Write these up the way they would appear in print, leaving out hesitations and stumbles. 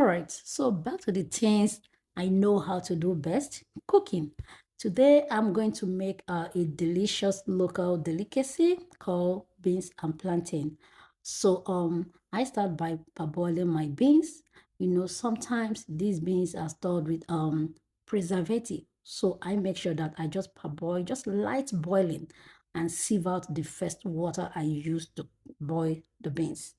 All right, so back to the things I know how to do best, cooking. Today, I'm going to make a delicious local delicacy called beans and plantain. So, I start by parboiling my beans. Sometimes these beans are stored with preservative. So I make sure that I just parboil, just light boiling, and sieve out the first water I use to boil the beans.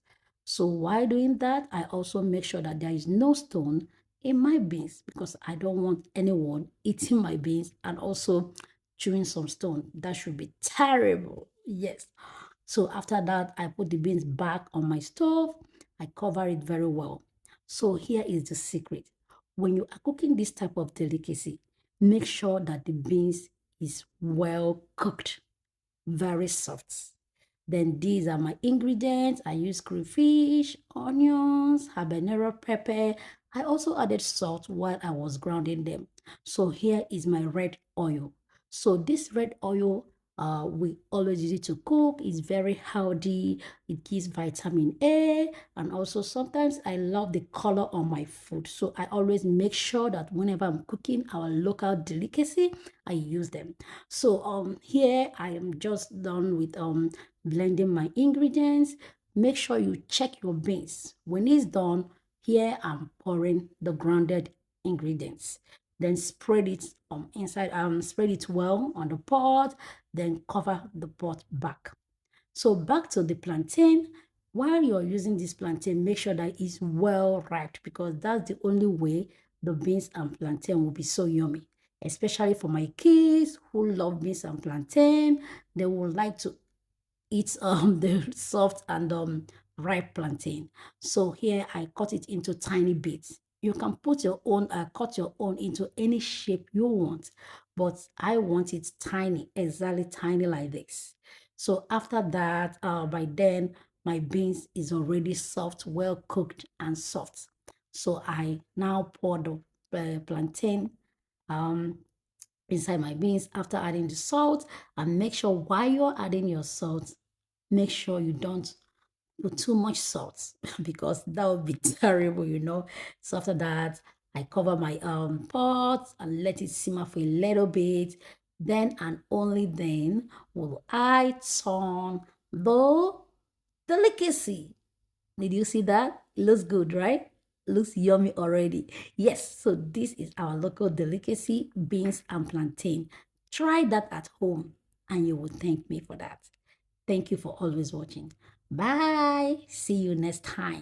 So while doing that, I also make sure that there is no stone in my beans because I don't want anyone eating my beans and also chewing some stone. That should be terrible. Yes. So after that, I put the beans back on my stove. I cover it very well. So here is the secret. When you are cooking this type of delicacy, make sure that the beans is well cooked, very soft. Then these are my ingredients. I use crayfish, onions, habanero pepper. I also added salt while I was grounding them. So here is my red oil. So this red oil, we always use it to cook. It's very healthy. It gives vitamin A. And also sometimes I love the color on my food. So I always make sure that whenever I'm cooking our local delicacy, I use them. So here I am just done with blending my ingredients. Make sure you check your beans. When it's done, here I'm pouring the grounded ingredients. Then spread it inside, spread it well on the pot, then cover the pot back. So back to the plantain. While you're using this plantain, make sure that it's well ripe because that's the only way the beans and plantain will be so yummy. Especially for my kids who love beans and plantain, they would like to eat the soft and ripe plantain. So here I cut it into tiny bits. You can put your own, cut your own into any shape you want, but I want it tiny, exactly tiny like this. So after that, by then my beans is already soft, well cooked and soft. So I now pour the plantain um, inside my beans after adding the salt, and make sure while you're adding your salt, make sure you don't put too much salt because that would be terrible. So after that, I cover my pot and let it simmer for a little bit. Then and only then will I turn the delicacy. Did you see that? It looks good, right? Looks yummy already. Yes, so this is our local delicacy, beans and plantain. Try that at home and you will thank me for that. Thank you for always watching. Bye. See you next time.